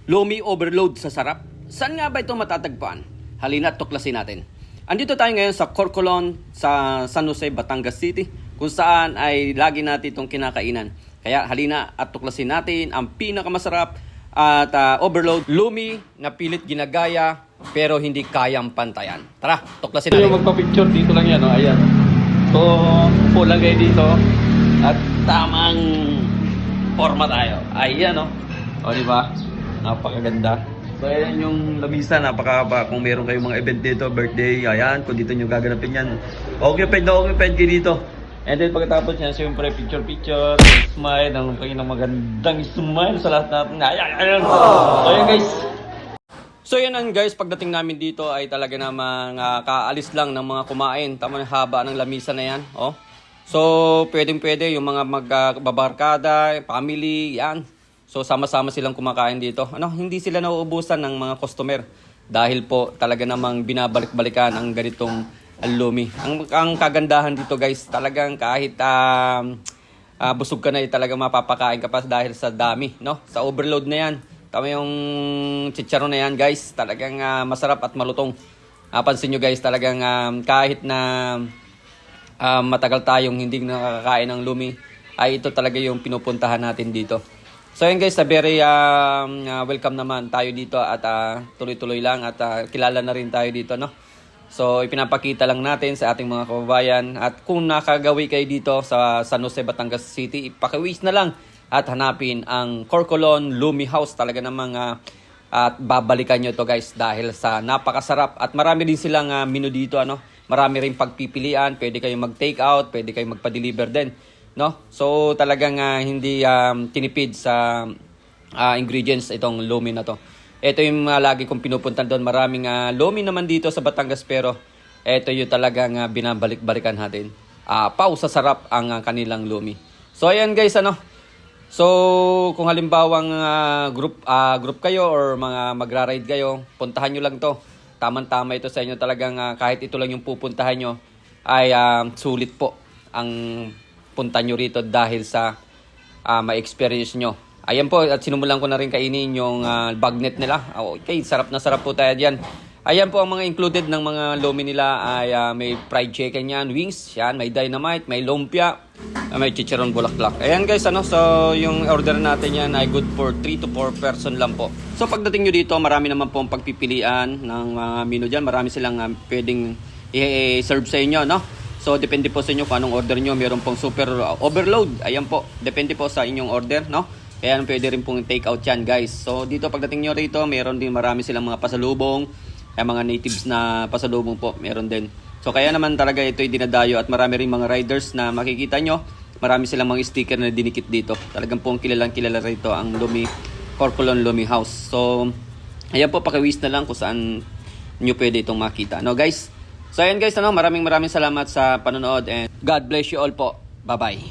Lumi overload sa sarap. Saan nga ba ito matatagpuan? Halina at tuklasin natin. Andito tayo ngayon sa Corcolon sa San Jose, Batangas City, kung saan ay lagi natin itong kinakainan. Kaya halina at tuklasin natin ang pinakamasarap at overload Lumi na pilit ginagaya pero hindi kayang pantayan. Tara, tuklasin natin. Yung magpa-picture dito lang yan, no? Ayan. So, upo lang kayo dito at tamang forma tayo. Ayan, no? O, di ba? Napakaganda. So, ayan yung lamisa. Napakahaba. Kung meron kayong mga event dito, birthday, ayan. Kung dito nyo gaganapin yan. Okay kayo dito. And then, pagkatapos yan, siyempre, picture, smile. Ang kayo ng magandang smile sa lahat natin. Ayan. So, ayan, guys. So yan guys, pagdating namin dito ay talaga namang kaalis lang ng mga kumain. Tama na haba ng lamisa na yan. Oh. So pwedeng-pwede yung mga magbabarkada, family, yan. So sama-sama silang kumakain dito. Hindi sila nauubusan ng mga customer. Dahil po talaga namang binabalik-balikan ang ganitong Lumi. Ang kagandahan dito guys, talagang kahit busog ka na talaga mapapakain ka pa dahil sa dami. No? Sa overload na yan. Tama yung chicharon na yan guys, talagang masarap at malutong. Pansin nyo guys, talagang kahit na matagal tayong hindi nakakain ng Lumi, ay ito talaga yung pinupuntahan natin dito. So yun guys, very welcome naman tayo dito at tuloy-tuloy lang at kilala na rin tayo dito, no? So ipinapakita lang natin sa ating mga kababayan at kung nakagawi kayo dito sa San Jose, Batangas City, ipakiwis na lang at hanapin ang Corcolon Lumi House. Talaga namang at babalikan nyo to guys dahil sa napakasarap at marami din silang menu dito, marami rin pagpipilian, pwede kayong mag-take out, pwede kayong magpa-deliver din, no? So talagang hindi tinipid sa ingredients itong Lumi na to. Ito yung lagi kong pinupuntan doon, maraming Lumi naman dito sa Batangas pero ito yung talagang binabalik-balikan natin. Pau sa sarap ang kanilang Lumi. So ayan guys, so, kung halimbawang group kayo or mga magra-ride kayo, puntahan nyo lang to. Tama-tama ito sa inyo. Talagang kahit ito lang yung pupuntahan nyo, ay sulit po ang punta nyo rito dahil sa ma-experience nyo. Ayan po, at sinumulan ko na rin kainin yung bagnet nila. Okay, sarap na sarap po tayo dyan. Ayan po ang mga included ng mga Lumi nila ay may fried chicken yan, wings, yan, may dynamite, may lumpia, may chicharon bulaklak. Ayan guys, so yung order natin yan ay good for 3 to 4 person lang po. So pagdating nyo dito, marami naman po ang pagpipilian ng mga menu dyan. Marami silang pwedeng i-serve sa inyo, no? So depende po sa inyo kung anong order nyo. Meron pong super overload. Ayan po, depende po sa inyong order, no? Kaya pwede rin pong take out yan guys. So dito pagdating nyo rito, meron din marami silang mga pasalubong. Mga natives na pasalubong po, meron din. So kaya naman talaga ito'y dinadayo at marami rin mga riders na makikita nyo. Marami silang mga sticker na dinikit dito. Talagang pong kilalang kilala rito ang Corcolon Lumi House. So ayan po, pakiwis na lang kung saan nyo pwede itong makita. No guys? So ayan guys, maraming salamat sa panonood and God bless you all po. Bye bye.